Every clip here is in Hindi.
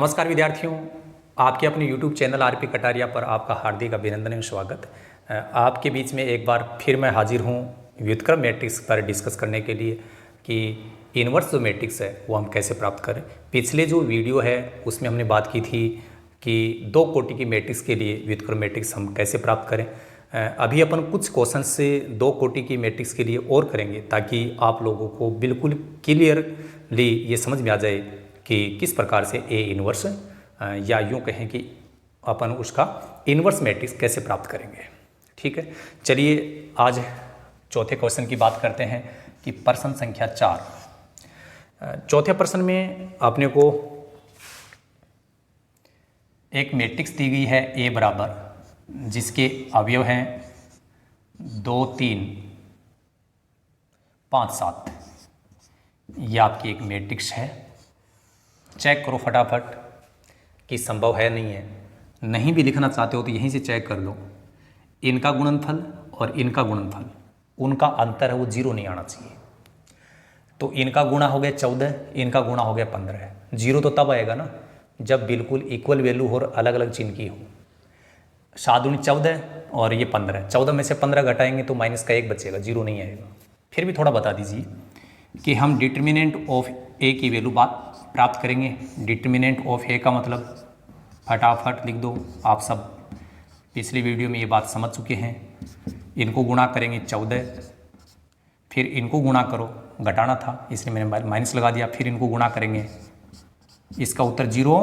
नमस्कार विद्यार्थियों, आपके अपने YouTube चैनल आरपी कटारिया पर आपका हार्दिक अभिनंदन एवं स्वागत। आपके बीच में एक बार फिर मैं हाजिर हूँ व्युत्क्रम मैट्रिक्स पर डिस्कस करने के लिए कि इन्वर्स जो मैट्रिक्स है वो हम कैसे प्राप्त करें। पिछले जो वीडियो है उसमें हमने बात की थी कि दो कोटि की मैट्रिक्स के लिए व्युत्क्रम मैट्रिक्स हम कैसे प्राप्त करें। अभी अपन कुछ क्वेश्चन से दो कोटि की मैट्रिक्स के लिए और करेंगे ताकि आप लोगों को बिल्कुल क्लियरली ये समझ में आ जाए कि किस प्रकार से ए इन्वर्स या यूँ कहें कि अपन उसका इन्वर्स मैट्रिक्स कैसे प्राप्त करेंगे। ठीक है, चलिए आज चौथे क्वेश्चन की बात करते हैं कि प्रश्न संख्या 4। चौथे प्रश्न में आपने को एक मैट्रिक्स दी गई है ए बराबर जिसके अवयव हैं 2 3 5 7। ये आपकी एक मैट्रिक्स है। चेक करो फटाफट कि संभव है नहीं है। नहीं भी लिखना चाहते हो तो यहीं से चेक कर लो। इनका गुणनफल और इनका गुणनफल, उनका अंतर है वो 0 नहीं आना चाहिए। तो इनका गुणा हो गया 14, इनका गुणा हो गया 15। 0 तो तब आएगा ना जब बिल्कुल इक्वल वैल्यू हो और अलग अलग चिन्ह की हो। 7 14 और ये 15। 14 में से 15 घटाएंगे तो माइनस का 1 बचेगा, 0 नहीं आएगा। फिर भी थोड़ा बता दीजिए कि हम डिटर्मिनेंट ऑफ ए की वैल्यू प्राप्त करेंगे। डिटर्मिनेंट ऑफ ए का मतलब फटाफट लिख दो। आप सब पिछली वीडियो में ये बात समझ चुके हैं। इनको गुणा करेंगे 14, फिर इनको गुणा करो, घटाना था इसलिए मैंने माइनस लगा दिया। फिर इनको गुणा करेंगे, इसका उत्तर 0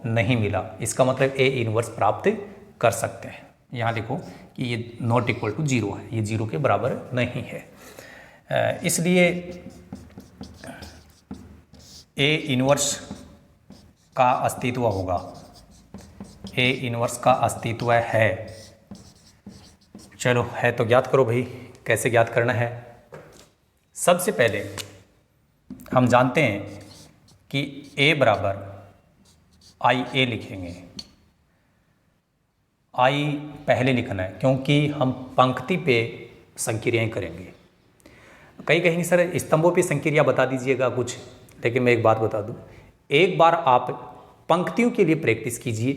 नहीं मिला। इसका मतलब ए इन्वर्स प्राप्त कर सकते हैं। यहाँ देखो कि ये नॉट इक्वल टू 0 है, ये 0 के बराबर नहीं है। इसलिए ए इन्वर्स का अस्तित्व होगा। ए इन्वर्स का अस्तित्व है। चलो है तो ज्ञात करो भाई, कैसे ज्ञात करना है। सबसे पहले हम जानते हैं कि ए बराबर आई ए लिखेंगे। आई पहले लिखना है क्योंकि हम पंक्ति पे संक्रियाएं करेंगे। कहीं सर स्तंभों पे संक्रिया बता दीजिएगा कुछ, लेकिन मैं एक बात बता दूं, एक बार आप पंक्तियों के लिए प्रैक्टिस कीजिए,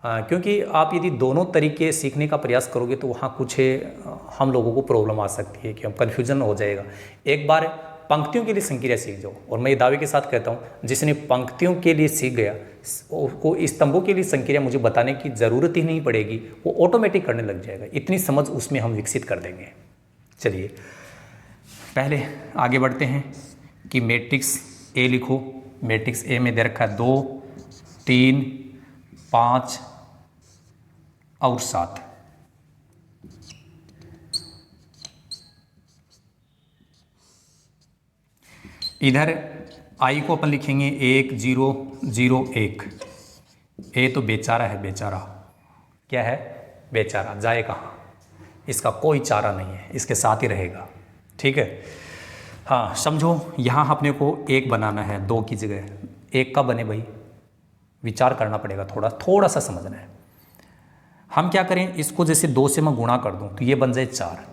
क्योंकि आप यदि दोनों तरीके सीखने का प्रयास करोगे तो वहाँ कुछ हम लोगों को प्रॉब्लम आ सकती है कि हम कन्फ्यूजन हो जाएगा। एक बार पंक्तियों के लिए संक्रिया सीख जाओ। और मैं ये दावे के साथ कहता हूँ जिसने पंक्तियों के लिए सीख गया उसको स्तंभों के लिए संक्रिया मुझे बताने की ज़रूरत ही नहीं पड़ेगी, वो ऑटोमेटिक करने लग जाएगा। इतनी समझ उसमें हम विकसित कर देंगे। चलिए पहले आगे बढ़ते हैं कि मैट्रिक्स ए लिखो। मैट्रिक्स ए में दे रखा है 2 3 5 और 7। इधर आई को अपन लिखेंगे 1 0 0 1। ए तो बेचारा है, बेचारा क्या है, बेचारा, जाए कहाँ, इसका कोई चारा नहीं है, इसके साथ ही रहेगा। ठीक है, हाँ समझो यहाँ अपने को 1 बनाना है 2 की जगह। 1 का बने भाई, विचार करना पड़ेगा, थोड़ा सा समझना है। हम क्या करें, इसको जैसे 2 से मैं गुणा कर दूं तो ये बन जाए 4।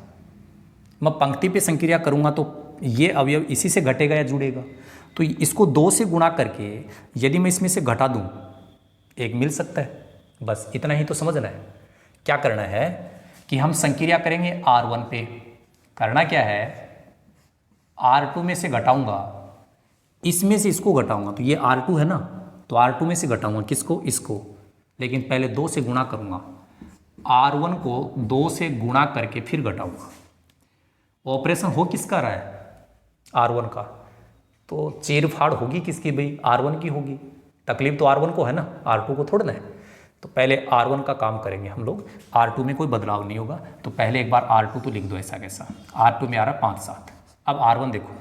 मैं पंक्ति पे संक्रिया करूंगा तो ये अवयव इसी से घटेगा या जुड़ेगा। तो इसको 2 से गुणा करके यदि मैं इसमें से घटा दूं 1 मिल सकता है। बस इतना ही तो समझना है। क्या करना है कि हम संक्रिया करेंगे R1 पे। करना क्या है, R2 में से घटाऊंगा, इसमें से इसको घटाऊंगा तो ये R2 है ना, तो R2 में से घटाऊंगा किसको, इसको। लेकिन पहले 2 से गुणा करूंगा, R1 को 2 से गुणा करके फिर घटाऊंगा। ऑपरेशन हो किसका रहा है, R1 का। तो चीरफाड़ होगी किसकी भाई, R1 की होगी। तकलीफ तो R1 को है ना, R2 को थोड़ा ना है। तो पहले R1 का काम करेंगे हम लोग। R2 में कोई बदलाव नहीं होगा, तो पहले एक बार R2 तो लिख दो ऐसा कैसा। R2 में आ रहा 5 7। अब R1 देखो,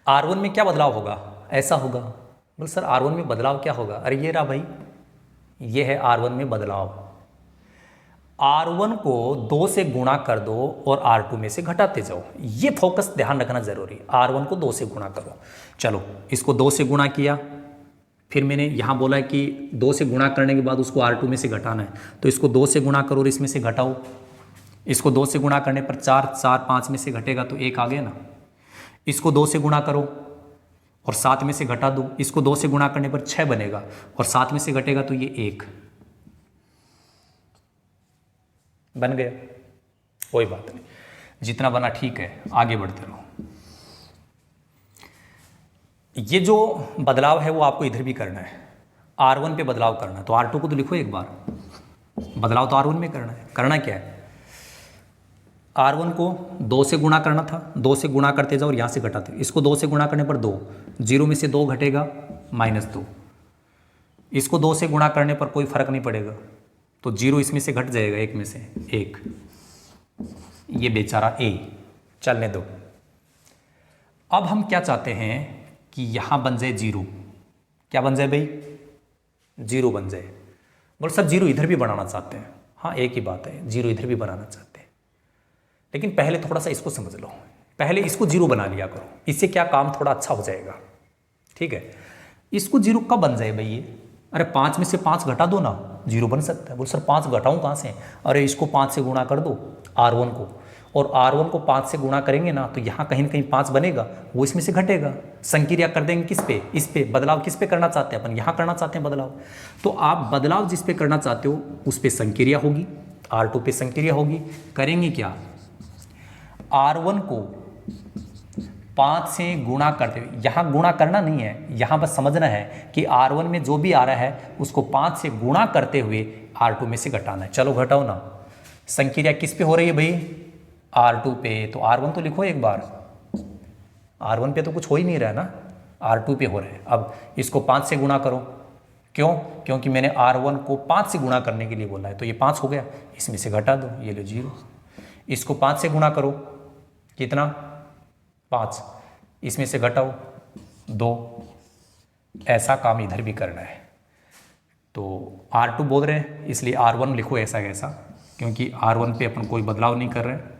R1 में क्या बदलाव होगा, ऐसा होगा। बोल सर R1 में बदलाव क्या होगा, अरे ये रहा भाई, ये है R1 में बदलाव। R1 को 2 से गुणा कर दो और R2 में से घटाते जाओ। ये फोकस ध्यान रखना जरूरी है। R1 को 2 से गुणा करो। चलो इसको 2 से गुणा किया, फिर मैंने यहाँ बोला है कि 2 से गुणा करने के बाद उसको R2 में से घटाना है, तो इसको 2 से गुणा करो और इसमें से घटाओ। इसको 2 से गुणा करने पर 4 4 5 में से घटेगा तो 1 आ गया ना। इसको 2 से गुणा करो और 7 में से घटा दो, इसको 2 से गुणा करने पर 6 बनेगा और 7 में से घटेगा तो ये 1 बन गया। कोई बात नहीं, जितना बना ठीक है, आगे बढ़ते रहो। ये जो बदलाव है वो आपको इधर भी करना है, R1 पे बदलाव करना है। तो R2 को तो लिखो एक बार, बदलाव तो R1 में करना है। करना क्या है, R1 को 2 से गुणा करना था, 2 से गुणा करते जाओ और यहाँ से घटाते, इसको 2 से गुणा करने पर 2, 0 में से 2 घटेगा -2, इसको 2 से गुणा करने पर कोई फर्क नहीं पड़ेगा, तो 0 इसमें से घट जाएगा, 1 में से 1, ये बेचारा A चलने दो। अब हम क्या चाहते हैं कि यहाँ बन जाए 0। क्या बन जाए भाई, 0 बन जाए। बोल सर 0 इधर भी बनाना चाहते हैं, हाँ एक ही बात है, 0 इधर भी बनाना चाहते हैं, लेकिन पहले थोड़ा सा इसको समझ लो, पहले इसको 0 बना लिया करो, इससे क्या काम थोड़ा अच्छा हो जाएगा। ठीक है, इसको 0 कब बन जाए भाई ये, अरे 5 में से 5 घटा दो ना, 0 बन सकता है। बोल सर 5 घटाऊँ कहाँ से, अरे इसको 5 से गुणा कर दो R1 को, और R1 को 5 से गुणा करेंगे ना तो यहाँ कहीं ना कहीं 5 बनेगा, वो इसमें से घटेगा, संक्रिया कर देंगे किस पे, इस पे। बदलाव किस पे करना चाहते हैं अपन, यहाँ करना चाहते हैं बदलाव, तो आप बदलाव जिस पे करना चाहते हो उस पे संक्रिया होगी, R2 पे संक्रिया होगी। करेंगे क्या, R1 को 5 से गुणा करते हुए, यहाँ गुणा करना नहीं है, यहाँ बस समझना है कि R1 में जो भी आ रहा है उसको 5 से गुणा करते हुए R2 में से घटाना है। चलो घटाओ ना, संक्रिया किस पे हो रही है भाई, R2 पे, तो R1 तो लिखो एक बार, R1 पे तो कुछ हो ही नहीं रहा है ना, R2 पे हो रहा है। अब इसको 5 से गुणा करो, क्यों, क्योंकि मैंने R1 को 5 से गुणा करने के लिए बोला है, तो ये 5 हो गया, इसमें से घटा दो, ये लो 0। इसको 5 से गुणा करो, कितना, 5, इसमें से घटाओ 2। ऐसा काम इधर भी करना है। तो R2 बोल रहे हैं इसलिए R1 लिखो ऐसा कैसा, क्योंकि R1 पे अपन कोई बदलाव नहीं कर रहे हैं।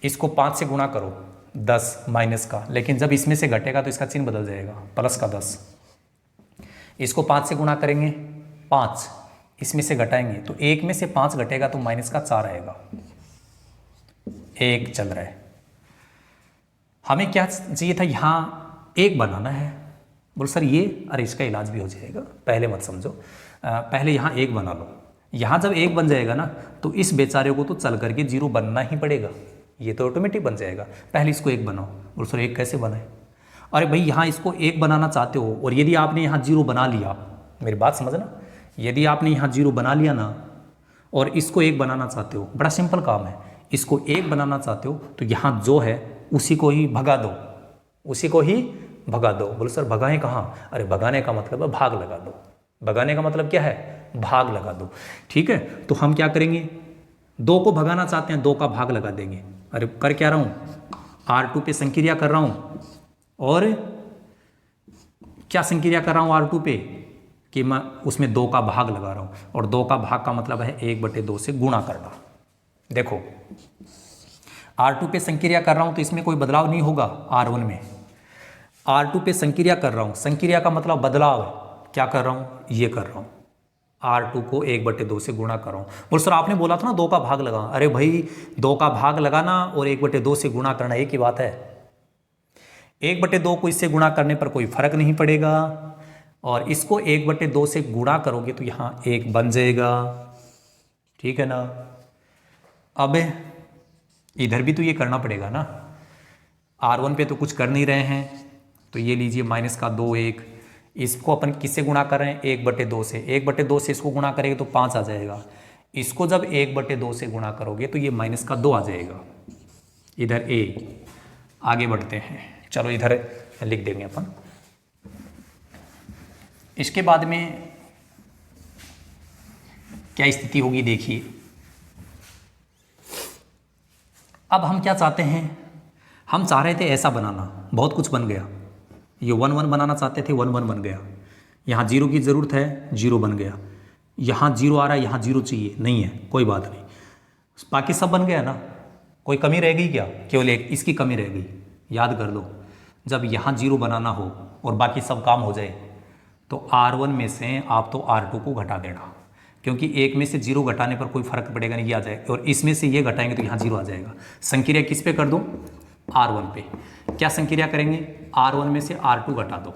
इसको 5 से गुणा करो 10 माइनस का, लेकिन जब इसमें से घटेगा तो इसका चिन्ह बदल जाएगा, प्लस का 10। इसको 5 से गुणा करेंगे 5, इसमें से घटाएंगे तो 1 में से 5 घटेगा तो माइनस का 4 आएगा, 1 चल रहा है। हमें क्या चाहिए था, यहाँ 1 बनाना है। बोल सर ये, अरे इसका इलाज भी हो जाएगा, पहले मत समझो, पहले यहाँ 1 बना लो। यहाँ जब 1 बन जाएगा ना तो इस बेचारे को तो चल करके 0 बनना ही पड़ेगा, ये तो ऑटोमेटिक बन जाएगा। पहले इसको 1 बनाओ। बोल सर 1 कैसे बनाए, अरे भाई यहाँ इसको 1 बनाना चाहते हो और यदि आपने यहाँ 0 बना लिया, मेरी बात समझना, यदि आपने यहाँ 0 बना लिया ना और इसको 1 बनाना चाहते हो, बड़ा सिंपल काम है, इसको 1 बनाना चाहते हो तो यहाँ जो है उसी को ही भगा दो, उसी को ही भगा दो। बोलो सर भगाएं कहाँ, अरे भगाने का मतलब है भाग लगा दो, भगाने का मतलब क्या है, भाग लगा दो। ठीक है, तो हम क्या करेंगे, 2 को भगाना चाहते हैं, 2 का भाग लगा देंगे। अरे कर क्या रहा हूँ, R2 पे संक्रिया कर रहा हूँ, और क्या संक्रिया कर रहा हूँ R2 पे, कि मैं उसमें 2 का भाग लगा रहा हूँ, और 2 का भाग का मतलब है 1/2 से गुणा करना। देखो R2 पे संक्रिया कर रहा हूँ तो इसमें कोई बदलाव नहीं होगा, R1 में R2 पे संक्रिया कर रहा हूँ, संक्रिया का मतलब बदलाव, क्या कर रहा हूँ, ये कर रहा हूँ, R2 को 1/2 से गुणा कर रहा हूँ। बोल सर आपने बोला था ना 2 का भाग लगा, अरे भाई 2 का भाग लगाना और 1/2 से गुणा करना एक ही बात है, 1/2 को इससे गुणा करने पर कोई फर्क नहीं पड़ेगा, और इसको 1/2 से गुणा करोगे तो यहाँ 1 बन जाएगा। ठीक है ना, अब इधर भी तो ये करना पड़ेगा ना, R1 पे तो कुछ कर नहीं रहे हैं, तो ये लीजिए माइनस का 2 1, इसको अपन किससे गुणा कर रहे हैं, 1/2 से, 1/2 से इसको गुणा करेंगे तो 5 आ जाएगा, इसको जब 1/2 से गुणा करोगे तो ये माइनस का 2 आ जाएगा। इधर A, आगे बढ़ते हैं, चलो इधर लिख देंगे अपन। इसके बाद में क्या स्थिति होगी देखिए, अब हम क्या चाहते हैं, हम चाह रहे थे ऐसा बनाना, बहुत कुछ बन गया, ये 1 1 बनाना चाहते थे, 1 1 बन गया, यहाँ 0 की ज़रूरत है, 0 बन गया, यहाँ 0 आ रहा है, यहाँ 0 चाहिए, नहीं है, कोई बात नहीं, बाकी सब बन गया ना, कोई कमी रह गई क्या, केवल एक इसकी कमी रह गई। याद कर लो, जब यहाँ 0 बनाना हो और बाकी सब काम हो जाए तो R1 में से आप तो R2 को घटा देना, क्योंकि 1 में से 0 घटाने पर कोई फर्क पड़ेगा नहीं, ये आ जाएगा, और इसमें से ये घटाएंगे तो यहाँ 0 आ जाएगा। संक्रिया किस पे कर दूँ, R1 पे क्या संक्रिया करेंगे, R1 में से R2 घटा दो।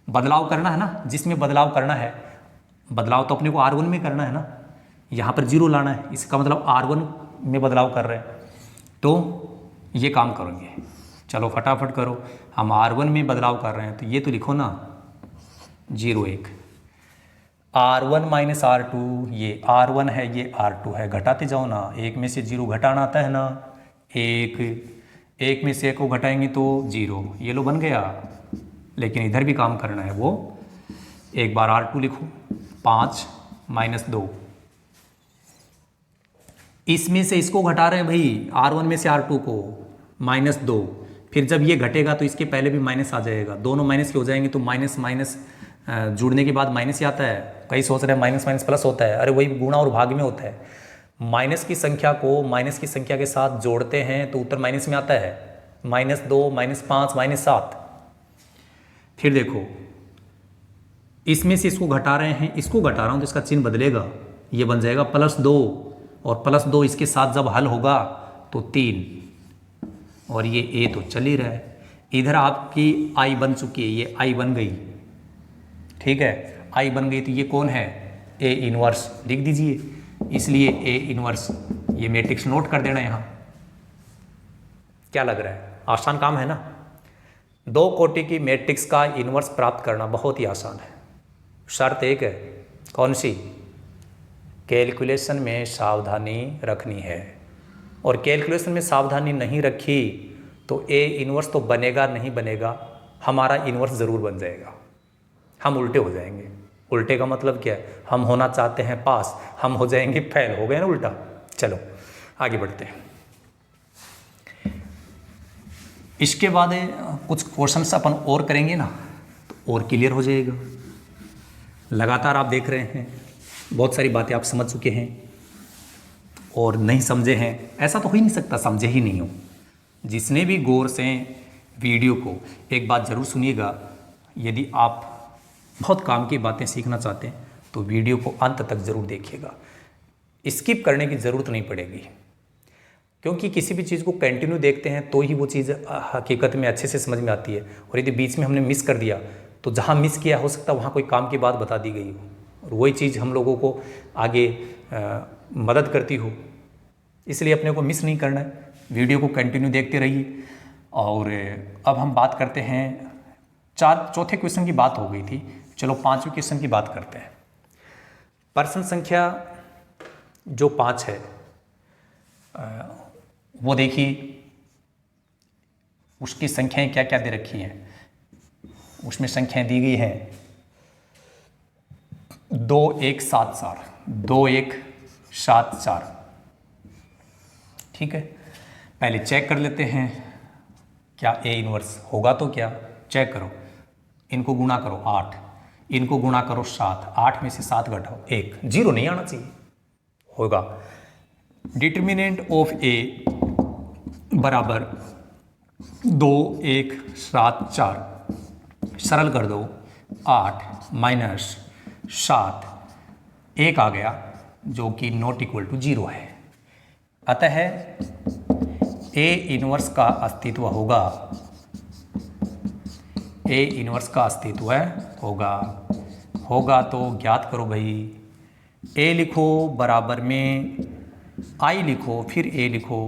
बदलाव करना है ना, जिसमें बदलाव करना है, बदलाव तो अपने को R1 में करना है ना, यहाँ पर 0 लाना है, इसका मतलब R1 में बदलाव कर रहे हैं, तो ये काम करेंगे। चलो फटाफट करो, हम R1 में बदलाव कर रहे हैं तो ये तो लिखो ना 0 1, R1 माइनस R2, ये R1 है ये R2 है, घटाते जाओ ना, 1 में से 0 घटाना आता है ना, 1 में से 1 को घटाएंगे तो 0, ये लो बन गया। लेकिन इधर भी काम करना है, वो एक बार R2 लिखो, 5 माइनस 2, इसमें से इसको घटा रहे हैं भाई, R1 में से R2 को, माइनस 2, फिर जब ये घटेगा तो इसके पहले भी माइनस आ जाएगा, दोनों माइनस के हो जाएंगे तो माइनस माइनस जुड़ने के बाद माइनस ही आता है। कई सोच रहे हैं माइनस माइनस प्लस होता है, अरे वही गुणा और भाग में होता है। माइनस की संख्या को माइनस की संख्या के साथ जोड़ते हैं तो उत्तर माइनस में आता है, -2 -5 -7। फिर देखो इसमें से इसको घटा रहे हैं, इसको घटा रहा हूँ तो इसका चिन्ह बदलेगा, ये बन जाएगा +2, और +2 इसके साथ जब हल होगा तो 3, और ये a तो चल ही रहा है। इधर आपकी i बन चुकी है, ये i बन गई, ठीक है, i बन गई तो ये कौन है, a इनवर्स लिख दीजिए। इसलिए a इनवर्स, ये मैट्रिक्स नोट कर देना यहाँ। क्या लग रहा है, आसान काम है ना। 2 कोटि की मैट्रिक्स का इनवर्स प्राप्त करना बहुत ही आसान है। शर्त एक है, कौन सी, कैलकुलेशन में सावधानी रखनी है, और कैलकुलेशन में सावधानी नहीं रखी तो ए इनवर्स तो बनेगा नहीं बनेगा, हमारा इनवर्स ज़रूर बन जाएगा, हम उल्टे हो जाएंगे। उल्टे का मतलब क्या है, हम होना चाहते हैं पास, हम हो जाएंगे फेल, हो गए ना उल्टा। चलो आगे बढ़ते हैं। इसके बाद कुछ क्वेश्चंस अपन और करेंगे ना तो और क्लियर हो जाएगा। लगातार आप देख रहे हैं, बहुत सारी बातें आप समझ चुके हैं और नहीं समझे हैं, ऐसा तो हो ही नहीं सकता समझे ही नहीं हो। जिसने भी गौर से वीडियो को एक बात ज़रूर सुनिएगा, यदि आप बहुत काम की बातें सीखना चाहते हैं तो वीडियो को अंत तक ज़रूर देखिएगा, स्किप करने की ज़रूरत नहीं पड़ेगी, क्योंकि किसी भी चीज़ को कंटिन्यू देखते हैं तो ही वो चीज़ हकीकत में अच्छे से समझ में आती है। और यदि बीच में हमने मिस कर दिया तो जहाँ मिस किया हो सकता है वहाँ कोई काम की बात बता दी गई हो, और वही चीज़ हम लोगों को आगे मदद करती हो। इसलिए अपने को मिस नहीं करना है, वीडियो को कंटिन्यू देखते रहिए। और अब हम बात करते हैं, चौथे क्वेश्चन की बात हो गई थी, चलो 5वें क्वेश्चन की बात करते हैं। प्रश्न संख्या जो 5 है वो देखिए, उसकी संख्याएं क्या क्या दे रखी हैं। उसमें संख्याएं दी गई हैं 2 1 7 4, 2 1 7 4, ठीक है। पहले चेक कर लेते हैं क्या ए इनवर्स होगा, तो क्या चेक करो, इनको गुणा करो 8, इनको गुणा करो 7, 8 में से 7 घटाओ 1, 0 नहीं आना चाहिए, होगा। डिटर्मिनेंट ऑफ ए बराबर 2 1 7 4, सरल कर दो, 8 माइनस 7, 1 आ गया जो कि नॉट इक्वल टू 0 है। अतः ए इनवर्स का अस्तित्व होगा, ए इनवर्स का अस्तित्व होगा तो ज्ञात करो भाई। ए लिखो बराबर में आई लिखो, फिर ए लिखो,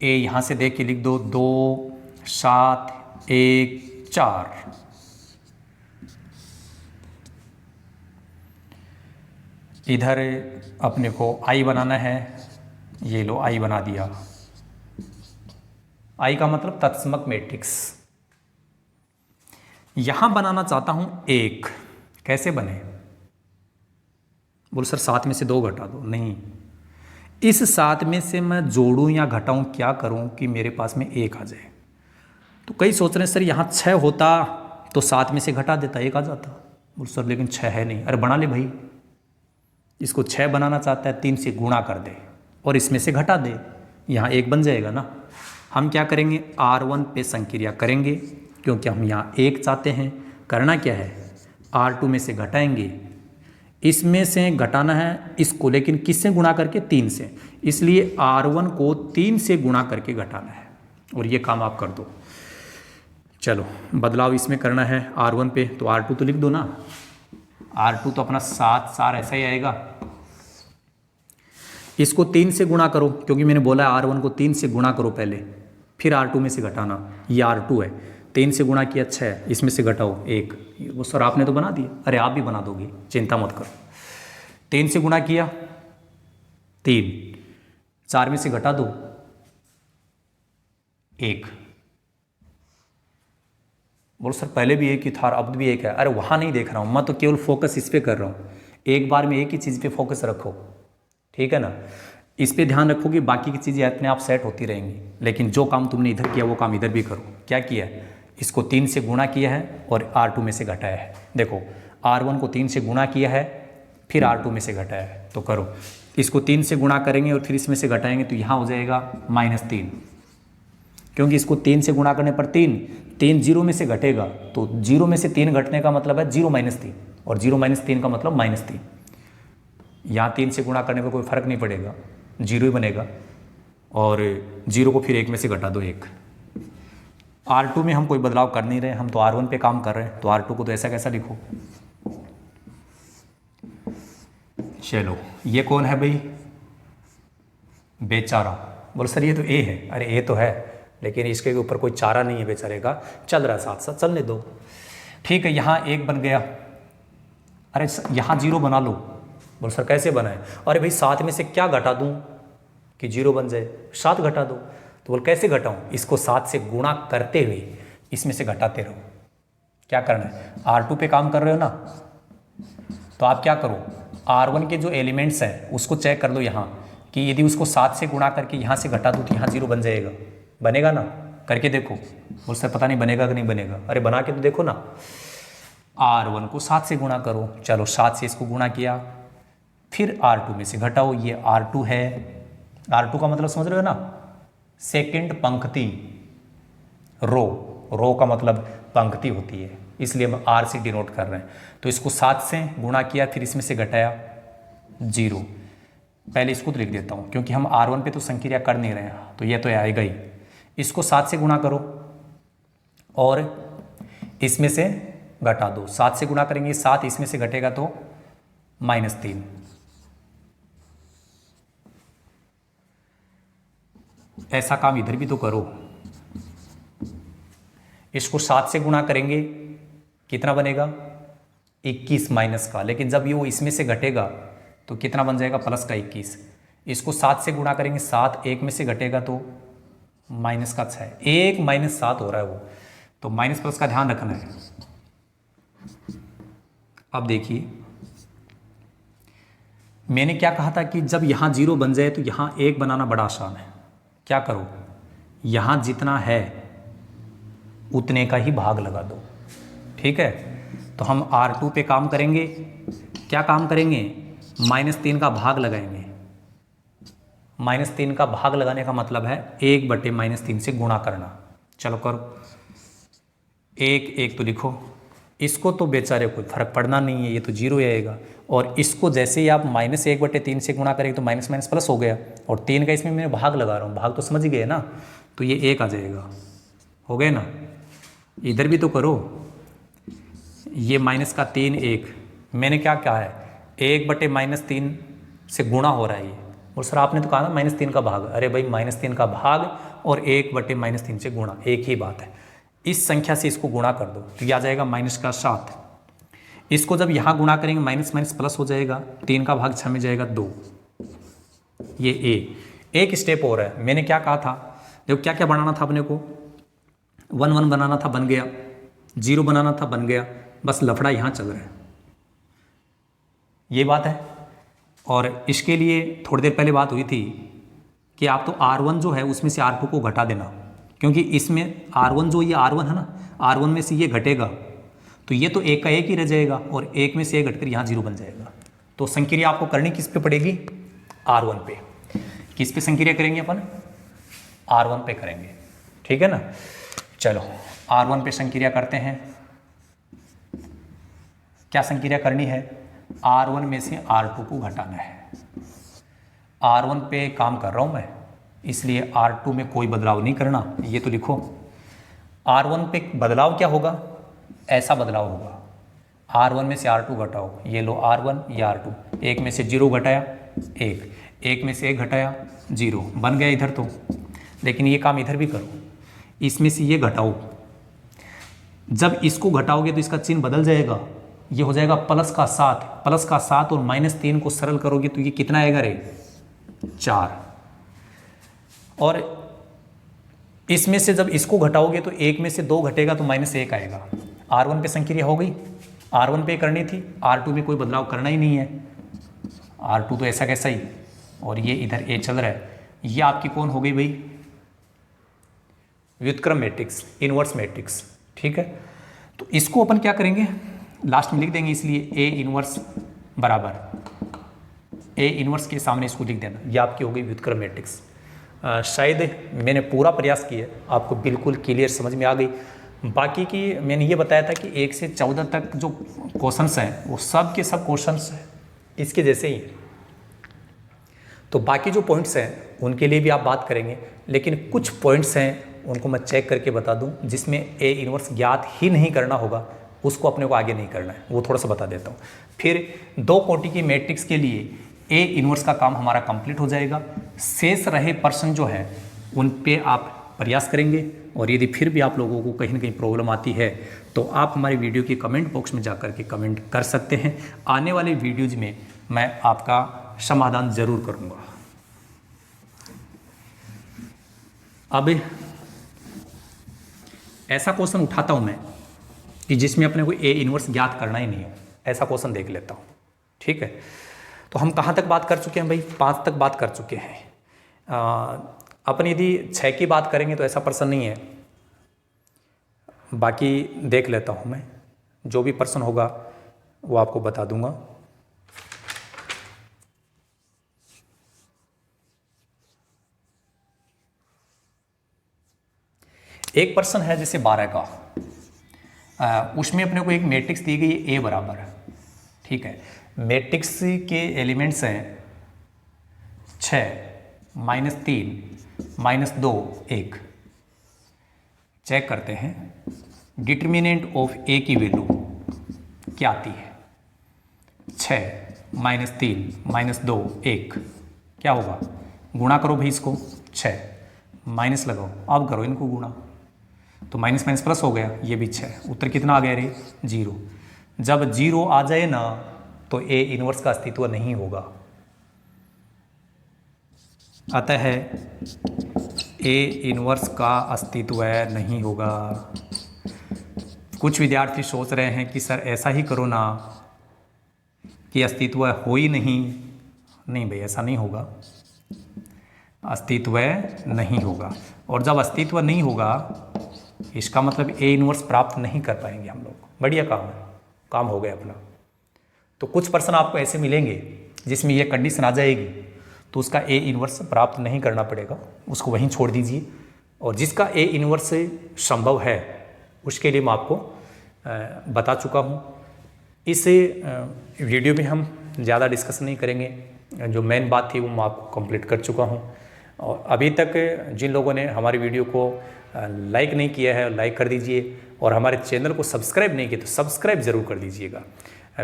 ए यहाँ से देख के लिख दो, 2 7 1 4, इधर अपने को आई बनाना है, ये लो आई बना दिया। आई का मतलब तत्समक मैट्रिक्स। यहां बनाना चाहता हूं 1, कैसे बने, बोल सर 7 में से 2 घटा दो, नहीं, इस 7 में से मैं जोड़ूं या घटाऊं, क्या करूं कि मेरे पास में 1 आ जाए। तो कई सोच रहे हैं सर यहाँ 6 होता तो 7 में से घटा देता 1 आ जाता, बोल सर लेकिन 6 है नहीं। अरे बना ले भाई, इसको 6 बनाना चाहता है 3 से गुणा कर दे और इसमें से घटा दे, यहाँ 1 बन जाएगा ना। हम क्या करेंगे, R1 पे संक्रिया करेंगे, क्योंकि हम यहाँ 1 चाहते हैं। करना क्या है, R2 में से घटाएंगे, इसमें से घटाना है इसको, लेकिन किससे गुणा करके? 3 से। इसलिए R1 को 3 से गुणा करके घटाना है, और ये काम आप कर दो। चलो बदलाव इसमें करना है R1 पे, तो R2 तो लिख दो ना। R2 तो अपना 7 4 ऐसा ही आएगा। इसको 3 से गुणा करो, क्योंकि मैंने बोला है R1 को 3 से गुणा करो पहले, फिर R2 में से घटाना। ये R2 है, 3 से गुणा किया, 6 है, इसमें से घटाओ 1। वो सर आपने तो बना दिया। अरे आप भी बना दोगे, चिंता मत करो। 3 से गुणा किया 3, 4 में से घटा दो 1। बोलो सर पहले भी एक ही था, अब भी एक है। अरे वहाँ नहीं देख रहा हूँ मैं, तो केवल फोकस इस पर कर रहा हूँ। एक बार में एक ही चीज़ पे फोकस रखो, ठीक है ना। इस पे ध्यान रखोगे, बाकी की चीज़ें अपने आप सेट होती रहेंगी। लेकिन जो काम तुमने इधर किया वो काम इधर भी करो। क्या किया है? इसको 3 से गुणा किया है और R2 में से घटाया है। देखो R1 को 3 से गुणा किया है, फिर R2 में से घटाया है। तो करो, इसको 3 से गुणा करेंगे और फिर इसमें से घटाएंगे, तो यहाँ हो जाएगा -3। क्योंकि इसको 3 से गुणा करने पर 3 0 में से घटेगा, तो 0 में से 3 घटने का मतलब है 0 - 3, और 0 - 3 का मतलब -3। यहाँ 3 से गुणा करने पर कोई फर्क नहीं पड़ेगा, 0 ही बनेगा। और 0 को फिर 1 में से घटा दो 1। R2 में हम कोई बदलाव कर नहीं रहे, हम तो R1 पे काम कर रहे हैं, तो R2 को तो ऐसा कैसा लिखो। चलो ये कौन है भाई? बेचारा। बोलो सर ये तो A है। अरे A तो है, लेकिन इसके ऊपर कोई चारा नहीं है बेचारे का, चल रहा है साथ साथ, चलने दो। ठीक है, यहाँ 1 बन गया। अरे यहाँ 0 बना लो। बोलो सर कैसे बनाए? अरे भाई 7 में से क्या घटा दूँ कि 0 बन जाए? 7 घटा दो। तो बोल कैसे घटाऊँ? इसको 7 से गुणा करते हुए इसमें से घटाते रहो। क्या करना है? R2 पे काम कर रहे हो ना, तो आप क्या करो, R1 के जो एलिमेंट्स हैं उसको चेक कर लो यहाँ, कि यदि उसको 7 से गुणा करके यहाँ से घटा दूँ तो यहाँ 0 बन जाएगा। बनेगा ना? करके देखो। बोल सर पता नहीं बनेगा कि नहीं बनेगा। अरे बना के तो देखो ना। R1 को 7 से गुणा करो। चलो 7 से इसको गुणा किया, फिर R2 में से घटाओ। ये R2 है। R2 का मतलब समझ रहे हो ना? सेकंड पंक्ति, रो का मतलब पंक्ति होती है, इसलिए हम R से डिनोट कर रहे हैं। तो इसको 7 से गुणा किया, फिर इसमें से घटाया 0। पहले इसको तो लिख देता हूँ, क्योंकि हम R1 पे तो संक्रिया कर नहीं रहे हैं, तो ये तो आएगा ही। इसको 7 से गुणा करो और इसमें से घटा दो। 7 से गुणा करेंगे 7, इसमें से घटेगा तो -3। ऐसा काम इधर भी तो करो। इसको 7 से गुणा करेंगे, कितना बनेगा? 21 माइनस का, लेकिन जब ये वो इसमें से घटेगा तो कितना बन जाएगा? प्लस का 21। इसको 7 से गुणा करेंगे 7, 1 में से घटेगा तो माइनस का 6। 1 - 7 हो रहा है वो, तो माइनस प्लस का ध्यान रखना है। अब देखिए मैंने क्या कहा था कि जब यहाँ 0 बन जाए तो यहाँ 1 बनाना बड़ा आसान है। क्या करो, यहाँ जितना है उतने का ही भाग लगा दो। ठीक है, तो हम R2 पे काम करेंगे। क्या काम करेंगे? -3 का भाग लगाएंगे। -3 का भाग लगाने का मतलब है 1/-3 से गुणा करना। चलो करो, 1 तो लिखो। इसको तो बेचारे कोई फर्क पड़ना नहीं है, ये तो 0 ही आएगा। और इसको जैसे ही आप -1/3 से गुणा करेंगे तो माइनस माइनस प्लस हो गया, और 3 का इसमें मैं भाग लगा रहा हूँ, भाग तो समझ गए ना, तो ये 1 आ जाएगा। हो गए ना? इधर भी तो करो। ये -3 1, मैंने क्या कहा है? 1/-3 से गुणा हो रहा है ये। और सर आपने तो कहा ना -3 का भाग। अरे भाई -3 का भाग और 1/-3 से गुणा एक ही बात है। इस संख्या से इसको गुणा कर दो तो ये आ जाएगा -7। इसको जब यहाँ गुणा करेंगे माइनस माइनस प्लस हो जाएगा, 3 का भाग 6 में जाएगा 2। ये एक स्टेप और है। मैंने क्या कहा था? देखो क्या क्या बनाना था अपने को। 1 1 बनाना था, बन गया। 0 बनाना था, बन गया। बस लफड़ा यहाँ चल रहा है, ये बात है। और इसके लिए थोड़ी देर पहले बात हुई थी कि आप तो R1 जो है उसमें से R2 को घटा देना, क्योंकि इसमें R1 जो ये R1 है ना, R1 में से ये घटेगा तो ये तो 1 का 1 ही रह जाएगा, और 1 में से 1 घटकर यहाँ 0 बन जाएगा। तो संक्रिया आपको करनी किस पे पड़ेगी? R1 पे। किस पे संक्रिया करेंगे अपन? R1 पे करेंगे। ठीक है ना? चलो R1 पे संक्रिया करते हैं। क्या संक्रिया करनी है? R1 में से R2 को घटाना है। R1 पे काम कर रहा हूँ मैं, इसलिए R2 में कोई बदलाव नहीं करना, ये तो लिखो। R1 पे बदलाव क्या होगा, ऐसा बदलाव होगा, R1 में से R2 घटाओ, ये लो R1 या R2, एक में से 0 घटाया 1, एक में से 1 घटाया 0, बन गया इधर तो। लेकिन ये काम इधर भी करो, इसमें से ये घटाओ, जब इसको घटाओगे तो इसका चिन्ह बदल जाएगा, ये हो जाएगा +7, +7 और -3 को सरल करोगे तो ये कितना आएगा रे, 4। और इसमें से जब इसको घटाओगे तो एक में से 2 घटेगा तो -1 आएगा। R1 पे संक्रिया हो गई, R1 पे करनी थी, R2 में कोई बदलाव करना ही नहीं है, R2 तो ऐसा कैसा ही, और ये इधर A चल रहा है। ये आपकी कौन हो गई भाई, व्युत्क्रम मैट्रिक्स, इनवर्स मैट्रिक्स, ठीक है। तो इसको अपन क्या करेंगे, लास्ट में लिख देंगे, इसलिए A इनवर्स बराबर A इनवर्स के सामने इसको लिख देना, ये आपकी हो गई व्युत्क्रम मैट्रिक्स। शायद मैंने पूरा प्रयास किया, आपको बिल्कुल क्लियर समझ में आ गई। बाकी की मैंने ये बताया था कि 1 से 14 तक जो क्वेश्चंस हैं वो सब के सब क्वेश्चंस इसके जैसे ही हैं। तो बाकी जो पॉइंट्स हैं उनके लिए भी आप बात करेंगे, लेकिन कुछ पॉइंट्स हैं उनको मैं चेक करके बता दूं जिसमें A इनवर्स ज्ञात ही नहीं करना होगा, उसको अपने को आगे नहीं करना है, वो थोड़ा सा बता देता हूँ। फिर 2 कोटि की मैट्रिक्स के लिए A इनवर्स का काम हमारा कंप्लीट हो जाएगा। शेष रहे प्रश्न जो है उन पे आप प्रयास करेंगे, और यदि फिर भी आप लोगों को कहीं ना कहीं प्रॉब्लम आती है तो आप हमारी वीडियो के कमेंट बॉक्स में जाकर के कमेंट कर सकते हैं। आने वाले वीडियोज में मैं आपका समाधान जरूर करूँगा। अब ऐसा क्वेश्चन उठाता हूँ मैं कि जिसमें अपने को A इनवर्स ज्ञात करना ही नहीं है, ऐसा क्वेश्चन देख लेता हूँ, ठीक है। तो हम कहाँ तक बात कर चुके हैं भाई, 5 तक बात कर चुके हैं। अपन यदि 6 की बात करेंगे तो ऐसा प्रश्न नहीं है, बाकी देख लेता हूँ मैं, जो भी प्रश्न होगा वो आपको बता दूंगा। एक प्रश्न है जैसे 12 का, उसमें अपने को एक मैट्रिक्स दी गई है A बराबर, ठीक है। मैट्रिक्स के एलिमेंट्स हैं 6, -3, -2, 1। चेक करते हैं डिटर्मिनेंट ऑफ A की वैल्यू क्या आती है, 6, -3, -2, 1, क्या होगा, गुणा करो भाई इसको, 6 माइनस लगाओ, अब करो इनको गुणा, तो माइनस माइनस प्लस हो गया, ये भी 6, उत्तर कितना आ गया रे, 0। जब 0 आ जाए ना तो A इनवर्स का अस्तित्व नहीं होगा, अतः A इनवर्स का अस्तित्व नहीं होगा। कुछ विद्यार्थी सोच रहे हैं कि सर ऐसा ही करो ना कि अस्तित्व हो ही नहीं भाई, ऐसा नहीं होगा, अस्तित्व नहीं होगा। और जब अस्तित्व नहीं होगा इसका मतलब A इनवर्स प्राप्त नहीं कर पाएंगे हम लोग। बढ़िया काम है, काम हो गया अपना। तो कुछ प्रश्न आपको ऐसे मिलेंगे जिसमें ये कंडीशन आ जाएगी तो उसका A इनवर्स प्राप्त नहीं करना पड़ेगा, उसको वहीं छोड़ दीजिए। और जिसका A इनवर्स संभव है उसके लिए मैं आपको बता चुका हूँ। इस वीडियो में हम ज़्यादा डिस्कस नहीं करेंगे, जो मेन बात थी वो मैं आपको कंप्लीट कर चुका हूँ। और अभी तक जिन लोगों ने हमारी वीडियो को लाइक नहीं किया है लाइक कर दीजिए, और हमारे चैनल को सब्सक्राइब नहीं किया तो सब्सक्राइब ज़रूर कर दीजिएगा।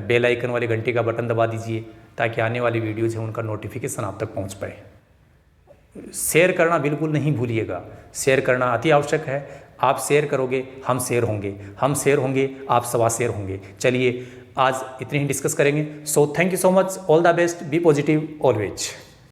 बेल आइकन वाले घंटी का बटन दबा दीजिए ताकि आने वाली वीडियोज़ हैं उनका नोटिफिकेशन आप तक पहुंच पाए। शेयर करना बिल्कुल नहीं भूलिएगा, शेयर करना अति आवश्यक है। आप शेयर करोगे हम शेयर होंगे, हम शेयर होंगे आप सवा शेयर होंगे। चलिए आज इतने ही डिस्कस करेंगे। So thank you so much, all the best, be positive always.